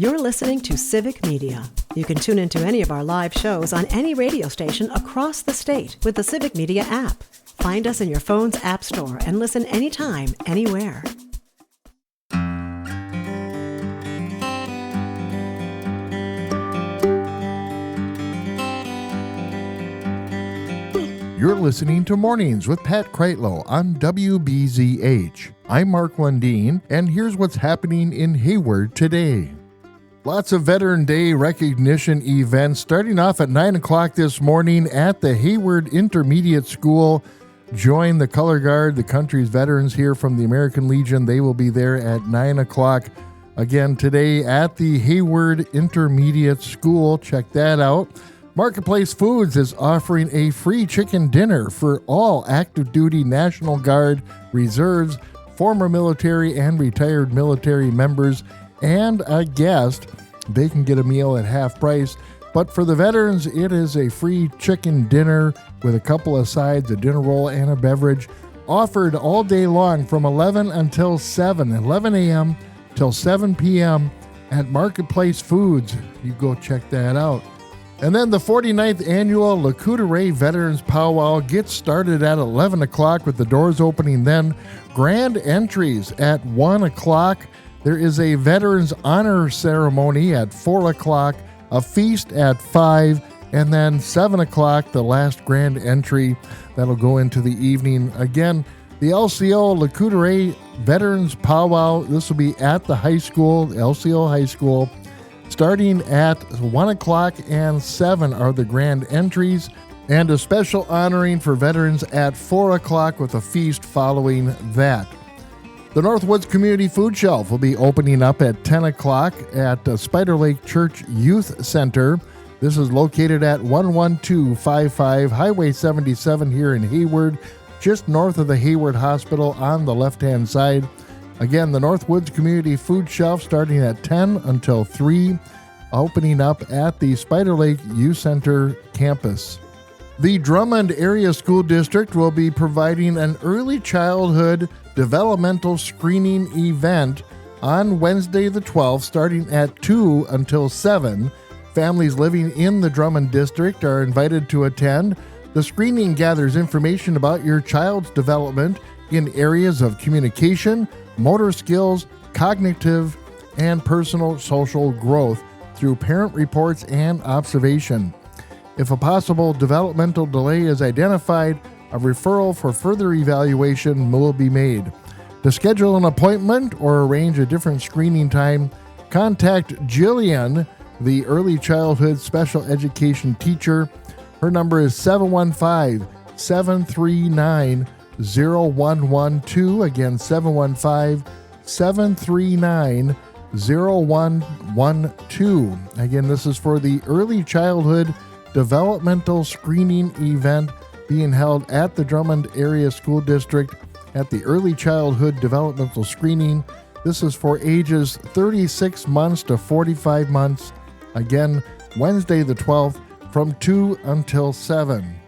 You're listening to Civic Media. You can tune into any of our live shows on any radio station across the state with the Civic Media app. Find us in your phone's app store and listen anytime, anywhere. You're listening to Mornings with Pat Kreitlow on WBZH. I'm Mark Lundeen, and here's what's happening in Hayward today. Lots of Veteran Day recognition events starting off at 9 o'clock this morning at the Hayward Intermediate School. Join the Color Guard, the country's veterans here from the American Legion. They will be there at 9 o'clock. Again, today at the Hayward Intermediate School. Check that out. Marketplace Foods is offering a free chicken dinner for all active duty National Guard, reserves, former military and retired military members, and a guest. They can get a meal at half price. But for the veterans, it is a free chicken dinner with a couple of sides, a dinner roll, and a beverage, offered all day long from 11 until 11 a.m. till 7 p.m. at Marketplace Foods. You go check that out. And then the 49th annual Lakota Veterans Powwow gets started at 11 o'clock with the doors opening then. Grand entries at 1 o'clock. There is a Veterans Honor Ceremony at 4 o'clock, a feast at 5, and then 7 o'clock, the last grand entry. That'll go into the evening. Again, the LCO Lakota Veterans Powwow, this will be at the high school, LCO High School. Starting at 1 o'clock and 7 are the grand entries, and a special honoring for veterans at 4 o'clock with a feast following that. The Northwoods Community Food Shelf will be opening up at 10 o'clock at Spider Lake Church Youth Center. This is located at 11255 Highway 77 here in Hayward, just north of the Hayward Hospital on the left-hand side. Again, the Northwoods Community Food Shelf starting at 10 until 3, opening up at the Spider Lake Youth Center campus. The Drummond Area School District will be providing an early childhood developmental screening event on Wednesday the 12th, starting at 2 until 7. Families living in the Drummond District are invited to attend. The screening gathers information about your child's development in areas of communication, motor skills, cognitive, and personal social growth through parent reports and observation. If a possible developmental delay is identified, a referral for further evaluation will be made. To schedule an appointment or arrange a different screening time, contact Jillian, the early childhood special education teacher. Her number is 715-739-0112. Again, 715-739-0112. Again, this is for the early childhood developmental screening event being held at the Drummond Area School District at the Early Childhood Developmental Screening. This is for ages 36 months to 45 months. Again, Wednesday the 12th from 2 until 7.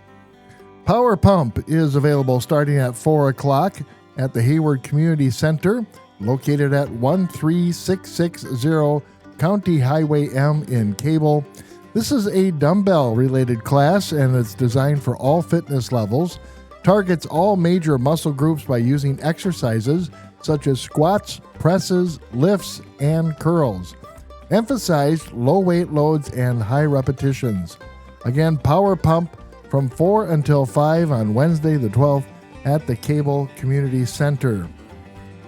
Power Pump is available starting at 4 o'clock at the Hayward Community Center, located at 13660 County Highway M in Cable. This is a dumbbell-related class, and it's designed for all fitness levels. Targets all major muscle groups by using exercises such as squats, presses, lifts, and curls. Emphasized low weight loads and high repetitions. Again, Power Pump from 4 until 5 on Wednesday the 12th at the Cable Community Center.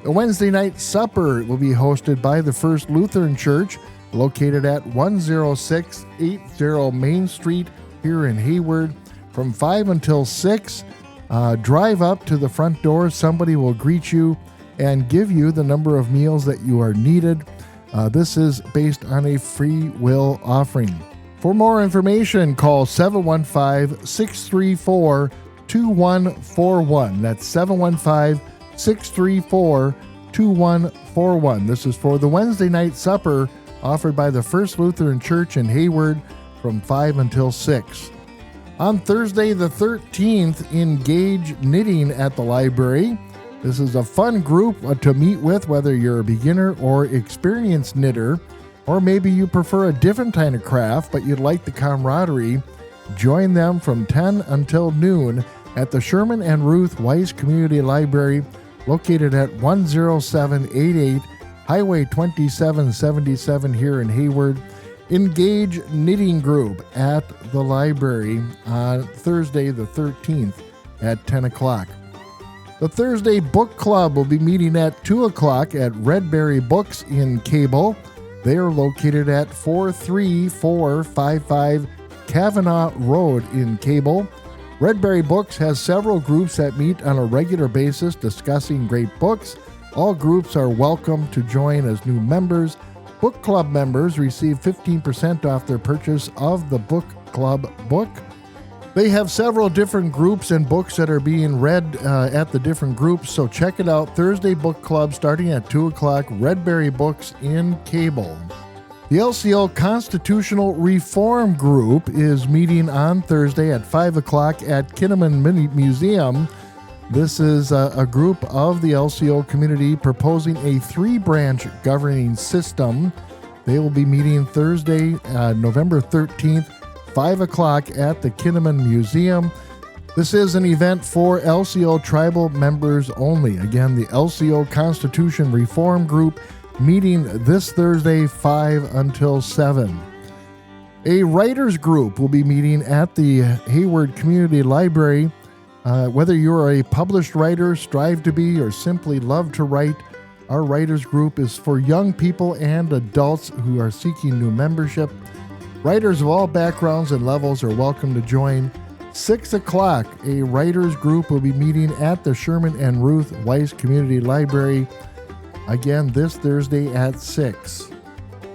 The Wednesday night supper will be hosted by the First Lutheran Church, located at 10680 Main Street here in Hayward, from 5 until 6. Drive up to the front door. Somebody will greet you and give you the number of meals that you are needed. This is based on a free will offering. For more information, call 715-634-2141. That's 715-634-2141. This is for the Wednesday night supper offered by the First Lutheran Church in Hayward from 5 until 6. On Thursday the 13th, engage knitting at the library. This is a fun group to meet with, whether you're a beginner or experienced knitter. Or maybe you prefer a different kind of craft, but you'd like the camaraderie. Join them from 10 until noon at the Sherman and Ruth Weiss Community Library, located at 10788 Highway 2777 here in Hayward. Engage Knitting Group at the library on Thursday the 13th at 10 o'clock. The Thursday Book Club will be meeting at 2 o'clock at Redberry Books in Cable. They are located at 43455 Kavanaugh Road in Cable. Redberry Books has several groups that meet on a regular basis discussing great books. All groups are welcome to join as new members. Book Club members receive 15% off their purchase of the Book Club book. They have several different groups and books that are being read at the different groups, so check it out. Thursday Book Club starting at 2 o'clock, Redberry Books in Cable. The LCO Constitutional Reform Group is meeting on Thursday at 5 o'clock at Kinnaman Museum. This is a group of the LCO community proposing a 3-branch governing system. They will be meeting Thursday, November 13th, 5 o'clock at the Kinnaman Museum. This is an event for LCO tribal members only. Again, the LCO Constitution Reform Group meeting this Thursday, 5 until 7. A writers group will be meeting at the Hayward Community Library. Whether you're a published writer, strive to be, or simply love to write, our writers group is for young people and adults who are seeking new membership. Writers of all backgrounds and levels are welcome to join. 6 o'clock, a writers group will be meeting at the Sherman and Ruth Weiss Community Library. Again, this Thursday at 6.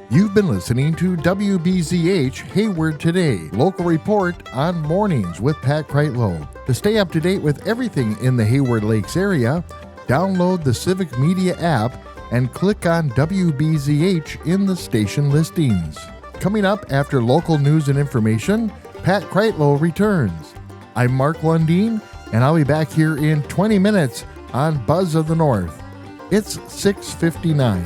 You've been listening to WBZH Hayward Today, local report on mornings with Pat Kreitlow. To stay up to date with everything in the Hayward Lakes area, download the Civic Media app and click on WBZH in the station listings. Coming up after local news and information, Pat Kreitlow returns. I'm Mark Lundeen, and I'll be back here in 20 minutes on Buzz of the North. It's 6:59.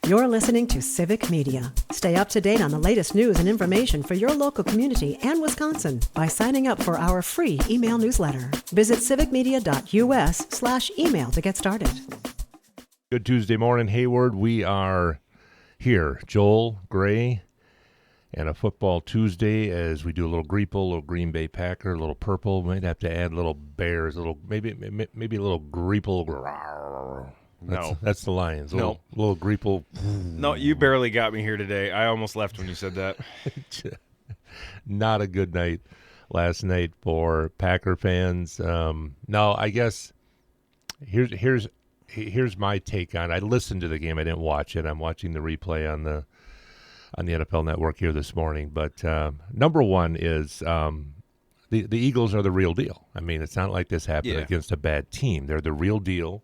You're listening to Civic Media. Stay up to date on the latest news and information for your local community and Wisconsin by signing up for our free email newsletter. Visit civicmedia.us/email to get started. Good Tuesday morning, Hayward. We are here, Joel, Gray, and a football Tuesday as we do a little Greeple, a little Green Bay Packer, a little purple. Might have to add a little Bears, a little maybe a little Greeple. That's the Lions. Little Greeple. No, you barely got me here today. I almost left when you said that. Not a good night last night for Packer fans. No, I guess here's my take on it. I listened to the game. I didn't watch it. I'm watching the replay on the NFL Network here this morning. But number one is the Eagles are the real deal. I mean, it's not like this happened against a bad team. They're the real deal.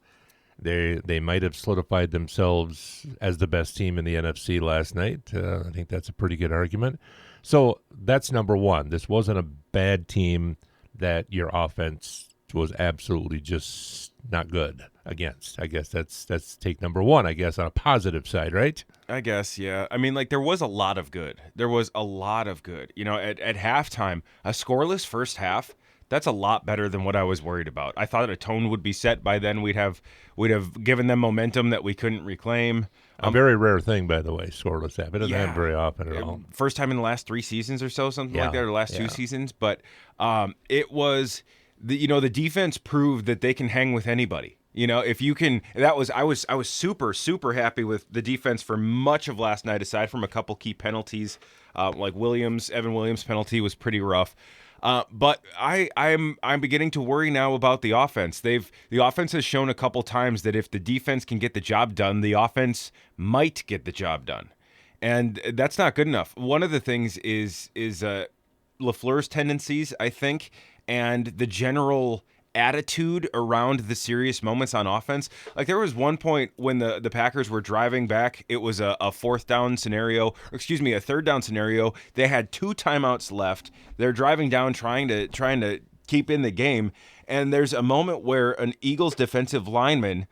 They might have solidified themselves as the best team in the NFC last night. I think that's a pretty good argument. So that's number one. This wasn't a bad team that your offense was absolutely just not good against. I guess that's take number one, I guess, on a positive side, right? I guess, yeah. I mean, like, there was a lot of good. You know, at halftime, a scoreless first half, that's a lot better than what I was worried about. I thought a tone would be set by then. We'd have given them momentum that we couldn't reclaim. A very rare thing, by the way, scoreless half. It doesn't happen very often at all. First time in the last 3 seasons or so, something like that, or the last 2 seasons. But it was, the defense proved that they can hang with anybody. You know, if you can, I was super, super happy with the defense for much of last night, aside from a couple key penalties, like Evan Williams' penalty was pretty rough. But I'm beginning to worry now about the offense. The offense has shown a couple times that if the defense can get the job done, the offense might get the job done, and that's not good enough. One of the things is LaFleur's tendencies, I think, and the general attitude around the serious moments on offense. Like there was one point when the Packers were driving back. It was a third down scenario. They had 2 timeouts left. They're driving down trying to keep in the game. And there's a moment where an Eagles defensive lineman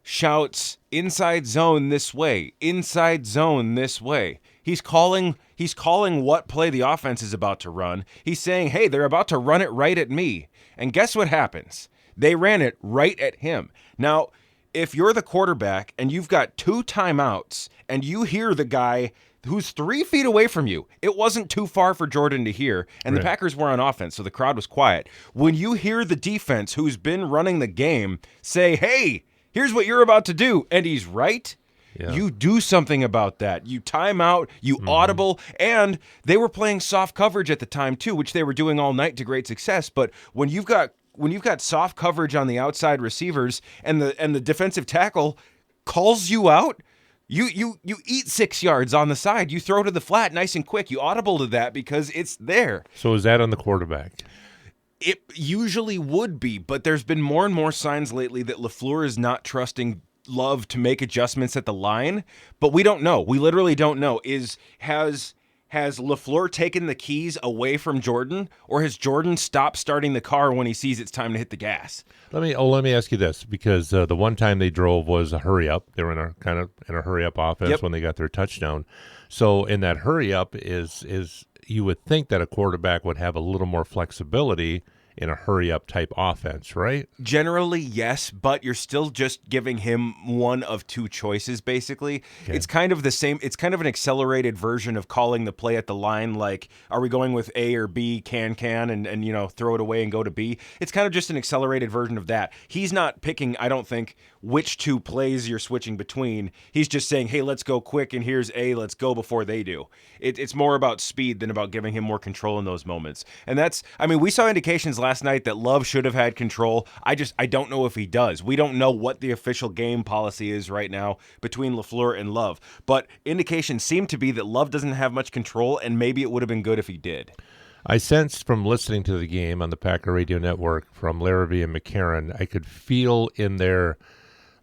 shouts, "Inside zone this way, inside zone this way." He's calling what play the offense is about to run. He's saying, "Hey, they're about to run it right at me." And guess what happens? They ran it right at him. Now, if you're the quarterback and you've got 2 timeouts and you hear the guy who's 3 feet away from you, it wasn't too far for Jordan to hear, and the Packers were on offense, so the crowd was quiet. When you hear the defense who's been running the game say, "Hey, here's what you're about to do," and he's right, you do something about that. You time out, you audible, and they were playing soft coverage at the time too, which they were doing all night to great success. But when you've got soft coverage on the outside receivers and the defensive tackle calls you out, you eat 6 yards on the side. You throw to the flat nice and quick. You audible to that because it's there. So is that on the quarterback? It usually would be, but there's been more and more signs lately that LaFleur is not trusting Love to make adjustments at the line, but we don't know. We literally don't know. Has LaFleur taken the keys away from Jordan, or has Jordan stopped starting the car when he sees it's time to hit the gas? Let me ask you this, because the one time they drove was a hurry up. They were in a hurry up offense when they got their touchdown. So in that hurry up is you would think that a quarterback would have a little more flexibility in a hurry-up type offense, right? Generally, yes, but you're still just giving him one of 2 choices, basically. Okay. It's kind of the same. It's kind of an accelerated version of calling the play at the line, like, are we going with A or B, and throw it away and go to B? It's kind of just an accelerated version of that. He's not picking, I don't think, which 2 plays you're switching between. He's just saying, hey, let's go quick, and here's A, let's go before they do. It's more about speed than about giving him more control in those moments. And we saw indications last night that Love should have had control. I don't know if he does. We don't know what the official game policy is right now between LaFleur and Love. But indications seem to be that Love doesn't have much control, and maybe it would have been good if he did. I sensed from listening to the game on the Packer Radio Network from Larrabee and McCarron, I could feel in their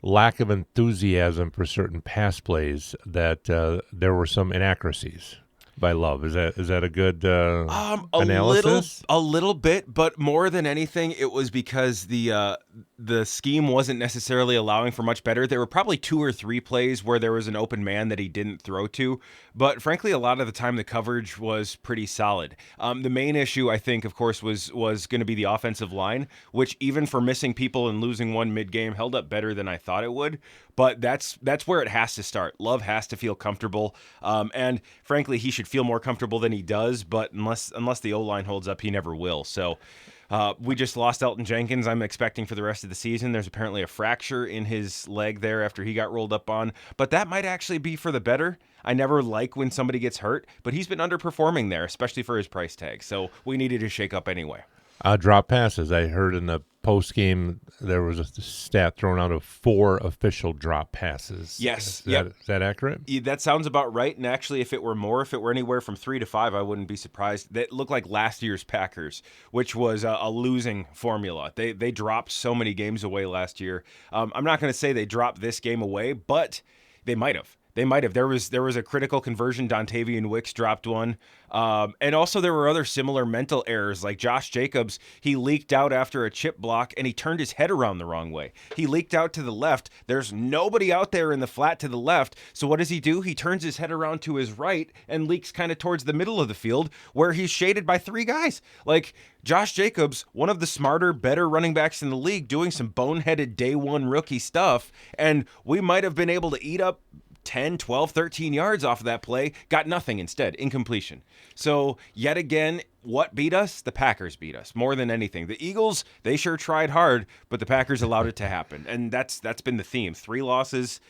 lack of enthusiasm for certain pass plays that there were some inaccuracies by Love. Is that a good analysis? A little bit, but more than anything, it was because the scheme wasn't necessarily allowing for much better. There were probably 2 or 3 plays where there was an open man that he didn't throw to, but frankly, a lot of the time the coverage was pretty solid. The main issue, I think, of course, was going to be the offensive line, which even for missing people and losing one mid-game held up better than I thought it would. But that's where it has to start. Love has to feel comfortable, and frankly, he should feel more comfortable than he does. But unless the O-line holds up, he never will. So we just lost Elton Jenkins. I'm expecting for the rest of the season. There's apparently a fracture in his leg there after he got rolled up on, but that might actually be for the better. I never like when somebody gets hurt, but he's been underperforming there, especially for his price tag. So we needed to shake up anyway. Drop passes. I heard in the post game there was a stat thrown out of 4 official drop passes. Yes. Is that accurate? Yeah, that sounds about right. And actually, if it were anywhere from 3 to 5, I wouldn't be surprised. That looked like last year's Packers, which was a losing formula. They dropped so many games away last year. I'm not going to say they dropped this game away, but they might have. There was a critical conversion. Dontavian Wicks dropped one. And also there were other similar mental errors, like Josh Jacobs. He leaked out after a chip block, and he turned his head around the wrong way. He leaked out to the left. There's nobody out there in the flat to the left. So what does he do? He turns his head around to his right and leaks kind of towards the middle of the field, where he's shaded by 3 guys. Like Josh Jacobs, one of the smarter, better running backs in the league, doing some boneheaded day one rookie stuff. And we might have been able to eat up 10, 12, 13 yards off of that play, got nothing instead, incompletion. So yet again, what beat us? The Packers beat us more than anything. The Eagles, they sure tried hard, but the Packers allowed it to happen. And that's been the theme. 3 losses.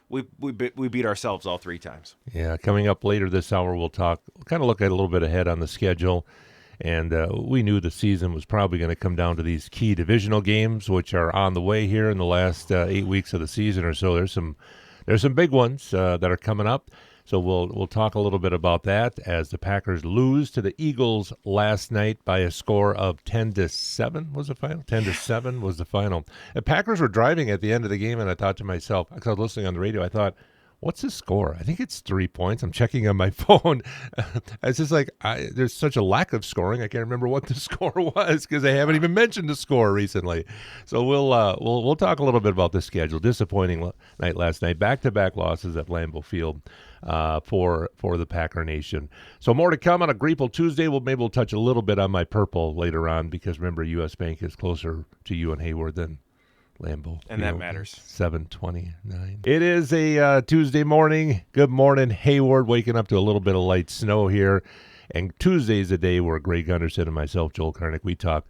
We beat ourselves all 3 times. Yeah, coming up later this hour, we'll kind of look at a little bit ahead on the schedule. And we knew the season was probably going to come down to these key divisional games, which are on the way here in the last 8 weeks of the season or so. There's some big ones that are coming up. So we'll talk a little bit about that as the Packers lose to the Eagles last night by a score of 10-7 was the final. 10-7 was the final. The Packers were driving at the end of the game, and I thought to myself, because I was listening on the radio, I thought, what's the score? I think it's 3 points. I'm checking on my phone. It's just like there's such a lack of scoring. I can't remember what the score was because they haven't even mentioned the score recently. So we'll talk a little bit about the schedule. Disappointing night last night. Back-to-back losses at Lambeau Field for the Packer Nation. So more to come on a Greeple Tuesday. Maybe we'll touch a little bit on my purple later on because remember U.S. Bank is closer to you and Hayward than Lambeau. And that matters. 7:29. It is a Tuesday morning. Good morning, Hayward. Waking up to a little bit of light snow here. And Tuesday's a day where Greg Gunderson and myself, Joel Karnick, we talk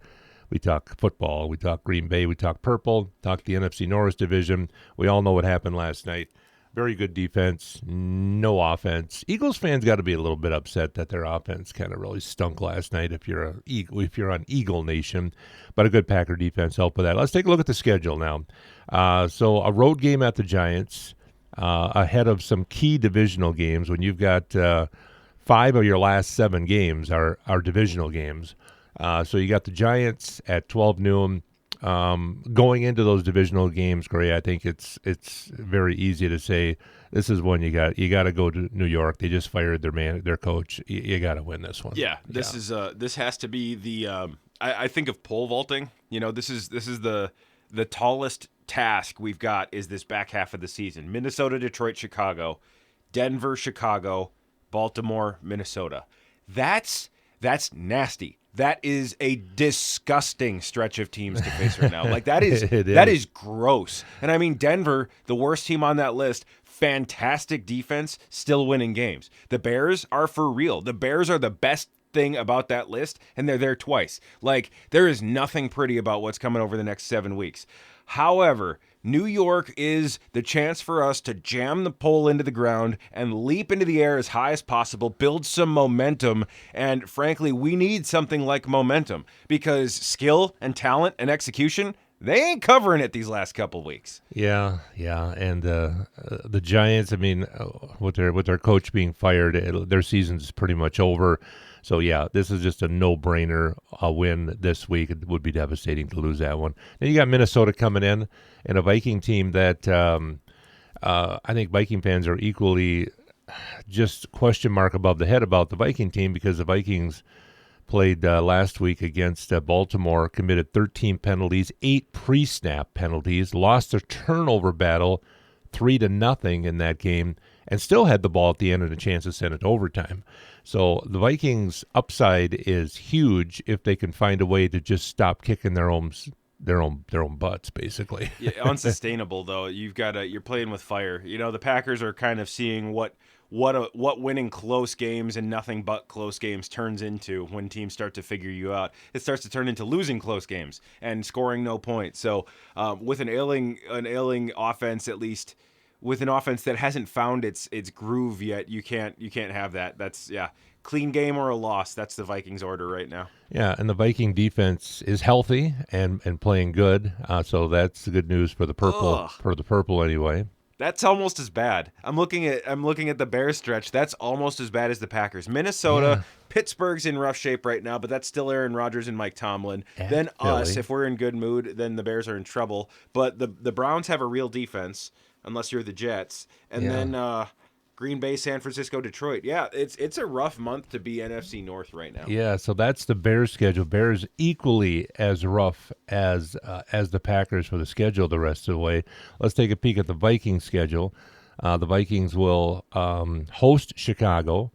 football. We talk Green Bay. We talk purple. Talk the NFC North Division. We all know what happened last night. Very good defense, no offense. Eagles fans got to be a little bit upset that their offense kind of really stunk last night if you're on Eagle Nation. But a good Packer defense helped with that. Let's take a look at the schedule now. So a road game at the Giants ahead of some key divisional games when you've got 5 of your last 7 games are divisional games. So you got the Giants at 12 noon. Going into those divisional games, Gray, I think it's very easy to say this is one you got to go to New York. They just fired their coach. You got to win this one. Yeah, this has to be the I think of pole vaulting. This is the tallest task we've got is this back half of the season. Minnesota, Detroit, Chicago, Denver, Chicago, Baltimore, Minnesota. That's nasty. That is a disgusting stretch of teams to face right now. Like that is gross. And I mean Denver, the worst team on that list, fantastic defense, still winning games. The Bears are for real. The Bears are the best thing about that list, and they're there twice. Like there is nothing pretty about what's coming over the next 7 weeks. However, New York is the chance for us to jam the pole into the ground and leap into the air as high as possible, build some momentum, and frankly, we need something like momentum because skill and talent and execution, they ain't covering it these last couple weeks. Yeah, and the Giants, I mean, with their coach being fired, their season's pretty much over. So, yeah, this is just a no-brainer win this week. It would be devastating to lose that one. Then you got Minnesota coming in, and a Viking team that I think Viking fans are equally just question mark above the head about the Viking team because the Vikings played last week against Baltimore, committed 13 penalties, 8 pre-snap penalties, lost a turnover battle 3-0 in that game, and still had the ball at the end and a chance to send it to overtime. So the Vikings' upside is huge if they can find a way to just stop kicking their own butts, basically. Yeah, unsustainable though. You're playing with fire. The Packers are kind of seeing what winning close games and nothing but close games turns into when teams start to figure you out. It starts to turn into losing close games and scoring no points. So with an ailing offense, at least with an offense that hasn't found its groove yet, you can't have that. That's clean game or a loss. That's the Vikings order right now. Yeah, and the Viking defense is healthy and playing good. So that's good news for the purple. For the purple anyway. That's almost as bad. I'm looking at the Bears stretch. That's almost as bad as the Packers. Minnesota, Pittsburgh's in rough shape right now, but that's still Aaron Rodgers and Mike Tomlin. Then Philly. Us, if we're in good mood, then the Bears are in trouble. But the Browns have a real defense, unless you're the Jets. And then Green Bay, San Francisco, Detroit. Yeah, it's a rough month to be NFC North right now. Yeah, so that's the Bears schedule. Bears equally as rough as the Packers for the schedule the rest of the way. Let's take a peek at the Vikings schedule. The Vikings will host Chicago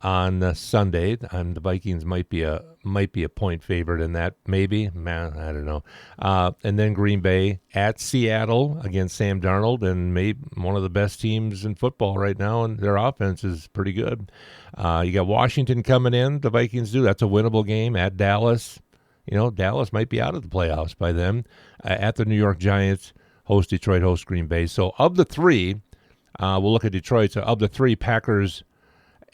on Sunday, and the Vikings might be a point favorite in that, maybe. Man, I don't know. And then Green Bay at Seattle against Sam Darnold, and maybe one of the best teams in football right now, and their offense is pretty good. You got Washington coming in. The Vikings do. That's a winnable game at Dallas. Dallas might be out of the playoffs by then. At the New York Giants, host Detroit, host Green Bay. So of the three, we'll look at Detroit. So of the three, Packers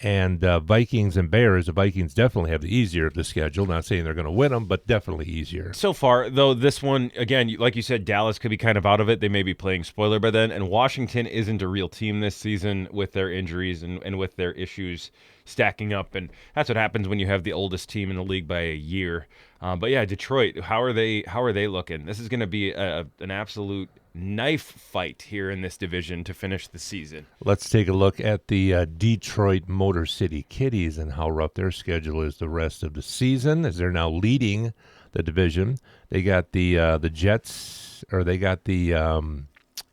And Vikings and Bears, the Vikings definitely have the easier of the schedule. Not saying they're going to win them, but definitely easier. So far, though, this one, again, like you said, Dallas could be kind of out of it. They may be playing spoiler by then. And Washington isn't a real team this season with their injuries and with their issues stacking up. And that's what happens when you have the oldest team in the league by a year. But yeah, Detroit, how are they looking? This is going to be an absolute knife fight here in this division to finish the season. Let's take a look at the Detroit Motor City Kitties and how rough their schedule is the rest of the season, as they're now leading the division. They got the Jets, or they got the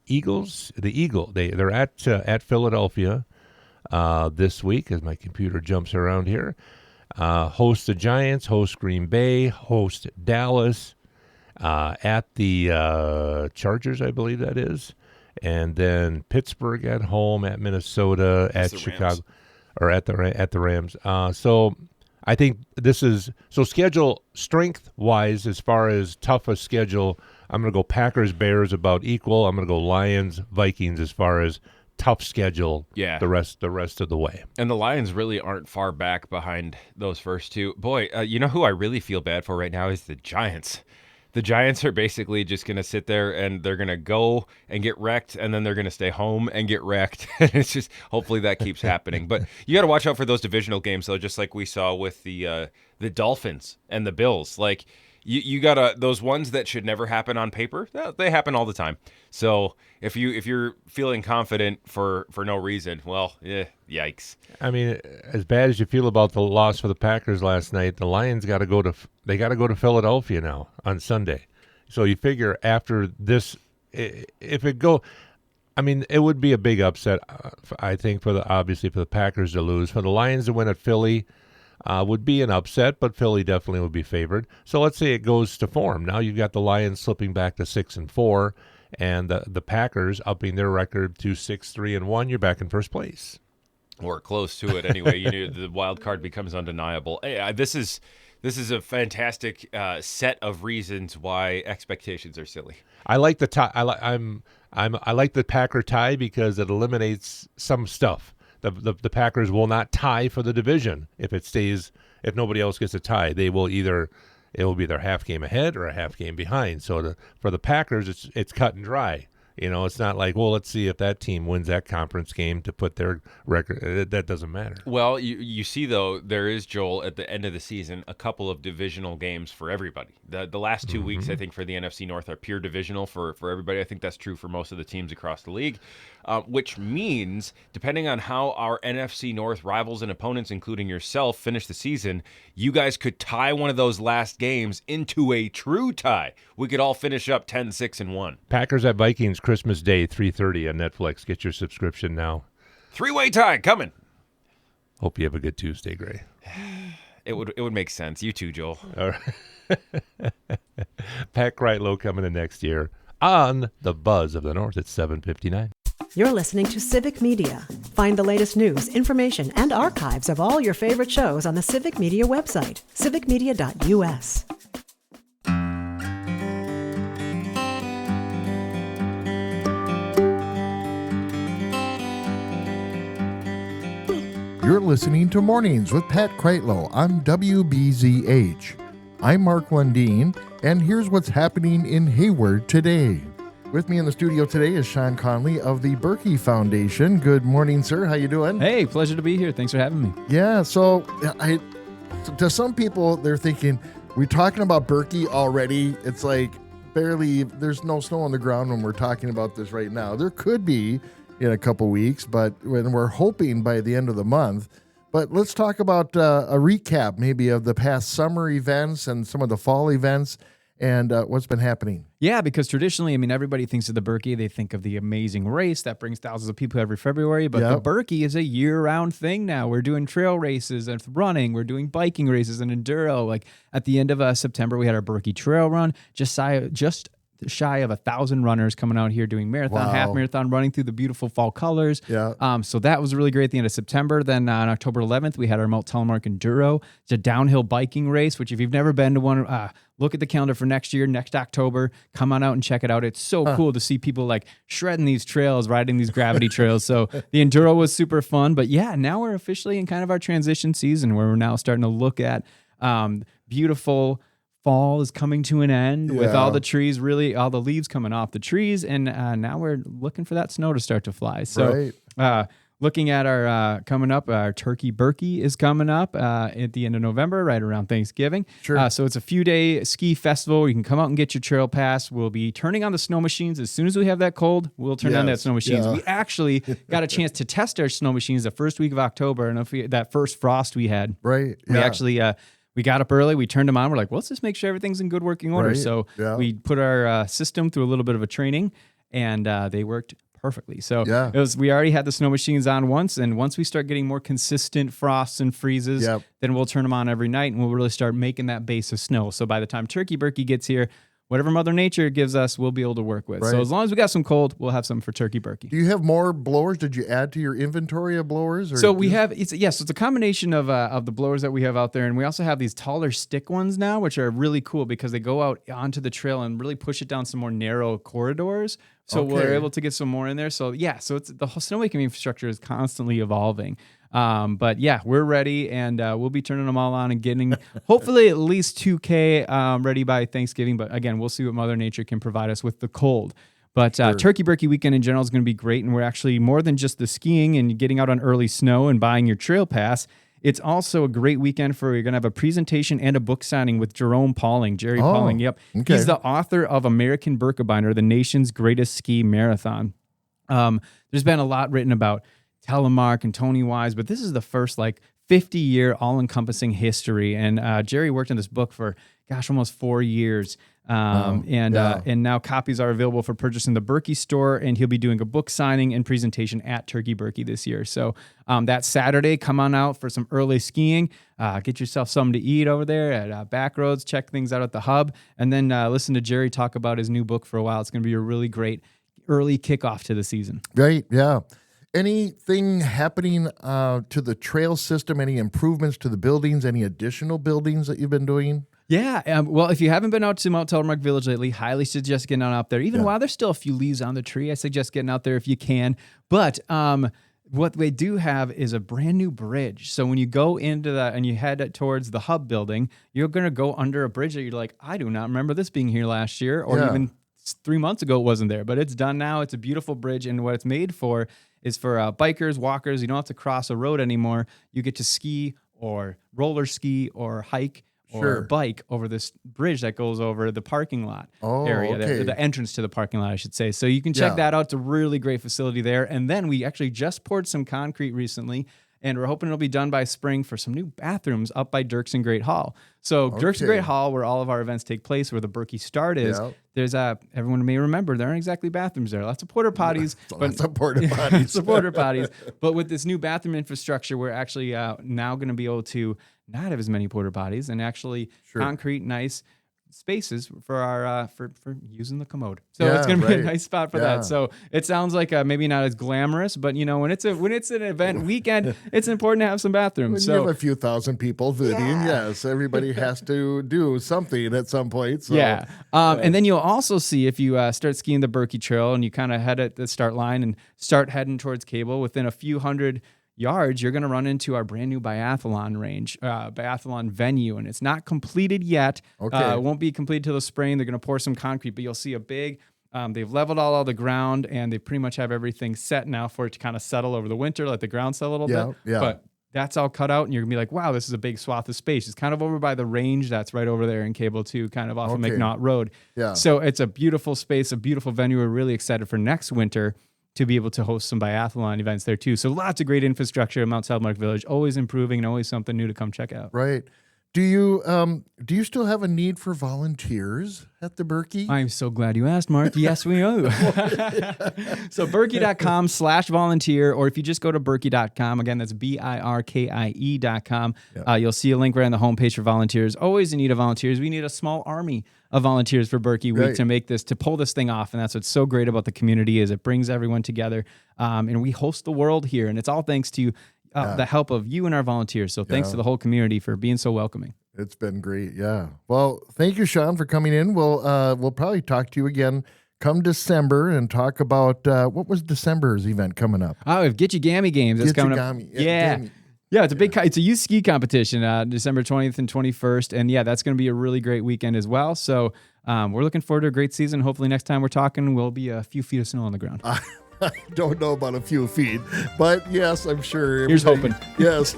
Eagles. The Eagle. They're at Philadelphia this week, as my computer jumps around here. Host the Giants, host Green Bay, host Dallas. At the Chargers, I believe that is, and then Pittsburgh at home, at Minnesota, at Chicago, or at the Rams. So I think this is schedule strength wise, as far as toughest schedule. I'm going to go Packers, Bears about equal. I'm going to go Lions, Vikings as far as tough schedule. Yeah, the rest of the way. And the Lions really aren't far back behind those first two. Boy, you know who I really feel bad for right now is the Giants. The Giants are basically just going to sit there and they're going to go and get wrecked, and then they're going to stay home and get wrecked. It's just, hopefully that keeps happening. But you got to watch out for those divisional games, though, just like we saw with the Dolphins and the Bills. Like, you got to, those ones that should never happen on paper, they happen all the time. So if you're feeling confident for no reason, well, yikes. I mean, as bad as you feel about the loss for the Packers last night, the Lions got to go to Philadelphia now on Sunday. So you figure after this, if it go, I mean, it would be a big upset, I think, obviously for the Packers to lose. For the Lions to win at Philly would be an upset, but Philly definitely would be favored. So let's say it goes to form. Now you've got the Lions slipping back to 6-4, and the Packers upping their record to 6-3-1. You're back in first place, or close to it anyway. The wild card becomes undeniable. Hey, this is a fantastic set of reasons why expectations are silly. I like the tie. I like the Packer tie because it eliminates some stuff. The Packers will not tie for the division if nobody else gets a tie. It will be either half game ahead or a half game behind. So for the Packers, it's cut and dry. It's not like, well, let's see if that team wins that conference game to put their record. That doesn't matter. Well, you see, though, there is, Joel, at the end of the season, a couple of divisional games for everybody. The last 2 weeks, I think, for the NFC North are pure divisional for everybody. I think that's true for most of the teams across the league, which means, depending on how our NFC North rivals and opponents, including yourself, finish the season, you guys could tie one of those last games into a true tie. We could all finish up 10-6-1. Packers at Vikings, Christmas Day, 3:30 on Netflix. Get your subscription now. 3-way tie coming. Hope you have a good Tuesday, Gray. It would make sense. You too, Joel. All right. Pat Kreitlow coming in next year on The Buzz of the North at 7:59. You're listening to Civic Media. Find the latest news, information, and archives of all your favorite shows on the Civic Media website, civicmedia.us. You're listening to Mornings with Pat Kreitlow on WBZH. I'm Mark Lundeen, and here's what's happening in Hayward today. With me in the studio today is Sean Connelly of the Birkey Foundation. Good morning, sir. How you doing? Hey, pleasure to be here. Thanks for having me. Yeah, so to some people, they're thinking, we're talking about Birkey already. It's like barely, there's no snow on the ground when we're talking about this right now. There could be in a couple weeks, but when we're hoping by the end of the month. But let's talk about a recap maybe of the past summer events and some of the fall events and what's been happening. Yeah, because traditionally, everybody thinks of the Birkey. They think of the amazing race that brings thousands of people every February. But the Birkey is a year-round thing now. We're doing trail races and running. We're doing biking races and enduro. Like at the end of September, we had our Birkey Trail Run. Just shy of 1,000 runners coming out here doing marathon, half marathon, running through the beautiful fall colors. Yeah. So that was really great at the end of September. Then on October 11th, we had our Mount Telemark Enduro. It's a downhill biking race, which if you've never been to one, look at the calendar for next year, next October. Come on out and check it out. It's so cool to see people like shredding these trails, riding these gravity trails. So the Enduro was super fun. But yeah, now we're officially in kind of our transition season where we're now starting to look at beautiful fall is coming to an end with all the trees, really all the leaves coming off the trees. And now we're looking for that snow to start to fly. So looking at our coming up, our Turkey Birkey is coming up at the end of November, right around Thanksgiving. Sure. So it's a few-day ski festival where you can come out and get your trail pass. We'll be turning on the snow machines. As soon as we have that cold, we'll turn on that snow machines. We actually got a chance to test our snow machines the first week of October. And that first frost we had, we actually... we got up early, we turned them on. We're like, well, let's just make sure everything's in good working order. So we put our system through a little bit of a training, and they worked perfectly. So we already had the snow machines on once, and once we start getting more consistent frosts and freezes, then we'll turn them on every night, and we'll really start making that base of snow. So by the time Turkey Birkey gets here, whatever Mother Nature gives us, we'll be able to work with. So as long as we got some cold, we'll have some for Turkey Birkey. Do you have more blowers? Did you add to your inventory of blowers? Or so we have, it's a combination of the blowers that we have out there. And we also have these taller stick ones now, which are really cool because they go out onto the trail and really push it down some more narrow corridors. So we're able to get some more in there. So so it's the whole snowmaking infrastructure is constantly evolving. But yeah, we're ready, and we'll be turning them all on and getting hopefully at least 2K ready by Thanksgiving. But again, we'll see what Mother Nature can provide us with the cold. But Turkey Birkey weekend in general is going to be great, and we're actually more than just the skiing and getting out on early snow and buying your trail pass. It's also a great weekend for you're going to have a presentation and a book signing with Jerry Pauling. Yep. Okay. He's the author of American Birkebeiner, the nation's greatest ski marathon. There's been a lot written about Telemark and Tony Wise, but this is the first 50-year all-encompassing history. And Jerry worked on this book for, almost 4 years. And now copies are available for purchase in the Birkey store, and he'll be doing a book signing and presentation at Turkey Birkey this year. So that Saturday, come on out for some early skiing, get yourself something to eat over there at Backroads, check things out at the hub, and then listen to Jerry talk about his new book for a while. It's going to be a really great early kickoff to the season. Right, yeah. Anything happening to the trail system? Any improvements to the buildings? Any additional buildings that you've been doing? Yeah. Well, if you haven't been out to Mount Telemark Village lately, highly suggest getting out there. Even while there's still a few leaves on the tree, I suggest getting out there if you can. But what they do have is a brand new bridge. So when you go into that and you head towards the hub building, you're going to go under a bridge that you're like, I do not remember this being here last year, or even 3 months ago it wasn't there. But it's done now. It's a beautiful bridge, and what it's made for is for bikers, walkers. You don't have to cross a road anymore. You get to ski or roller ski or hike or bike over this bridge that goes over the parking lot area, the entrance to the parking lot, I should say. So you can check that out. It's a really great facility there. And then we actually just poured some concrete recently, and we're hoping it'll be done by spring for some new bathrooms up by Dirksen Great Hall. So Dirksen Great Hall, where all of our events take place, where the Birkey Start is, there's everyone may remember, there aren't exactly bathrooms there. Lots of porta potties. Lots of porta potties. But with this new bathroom infrastructure, we're actually now going to be able to not have as many porta potties and actually concrete nice spaces for our for using the commode. So it's going to be a nice spot for that. So it sounds like maybe not as glamorous, but when it's an event weekend, it's important to have some bathrooms. When you have a few thousand people visiting, yes, everybody has to do something at some point. So, and then you'll also see if you start skiing the Birkey Trail and you kind of head at the start line and start heading towards Cable, within a few hundred yards, you're going to run into our brand new biathlon range, biathlon venue, and it's not completed yet. It won't be completed till the spring. They're going to pour some concrete, but you'll see a big, they've leveled all the ground, and they pretty much have everything set now for it to kind of settle over the winter, let the ground settle a little bit. But that's all cut out, and you're going to be like, wow, this is a big swath of space. It's kind of over by the range that's right over there in Cable 2, kind of off of McNaught Road. So it's a beautiful space, a beautiful venue. We're really excited for next winter to be able to host some biathlon events there too. So lots of great infrastructure at Mount Telemark Village, always improving and always something new to come check out. Right. Do you still have a need for volunteers at the Birkey? I'm so glad you asked, Mark. Yes, we do. So Birkey.com/volunteer, or if you just go to Birkey.com, again, that's BIRKIE.com. Yeah. You'll see a link right on the homepage for volunteers. Always in need of volunteers. We need a small army of volunteers for Birkey Week to pull this thing off. And that's what's so great about the community is it brings everyone together. And we host the world here. And it's all thanks to the help of you and our volunteers. So thanks to the whole community for being so welcoming. It's been great. Yeah. Well, thank you, Sean, for coming in. We'll probably talk to you again come December and talk about what was December's event coming up. Oh, we have Get You Gammy Games. That's coming up. Yeah. Yeah, it's a youth ski competition, December 20th and 21st. And that's going to be a really great weekend as well. So we're looking forward to a great season. Hopefully next time we're talking, we'll be a few feet of snow on the ground. I don't know about a few feet, but yes, I'm sure. Here's hoping. Yes.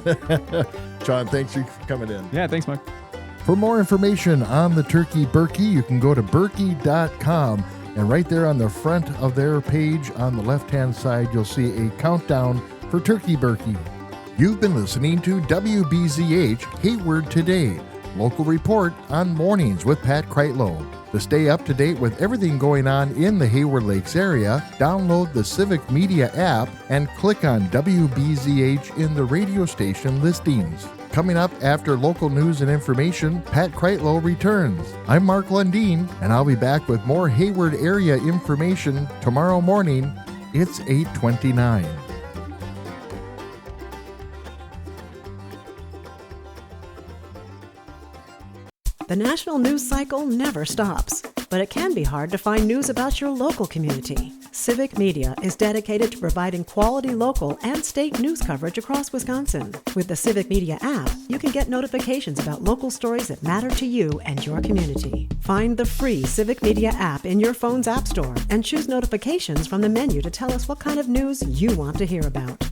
Sean, thanks for coming in. Yeah, thanks, Mark. For more information on the Turkey Birkey, you can go to Birkey.com. And right there on the front of their page on the left-hand side, you'll see a countdown for Turkey Birkey. You've been listening to WBZH Hayward Today, local report on mornings with Pat Kreitlow. To stay up to date with everything going on in the Hayward Lakes area, download the Civic Media app and click on WBZH in the radio station listings. Coming up after local news and information, Pat Kreitlow returns. I'm Mark Lundeen, and I'll be back with more Hayward area information tomorrow morning. It's 8:29. The national news cycle never stops, but it can be hard to find news about your local community. Civic Media is dedicated to providing quality local and state news coverage across Wisconsin. With the Civic Media app, you can get notifications about local stories that matter to you and your community. Find the free Civic Media app in your phone's app store and choose notifications from the menu to tell us what kind of news you want to hear about.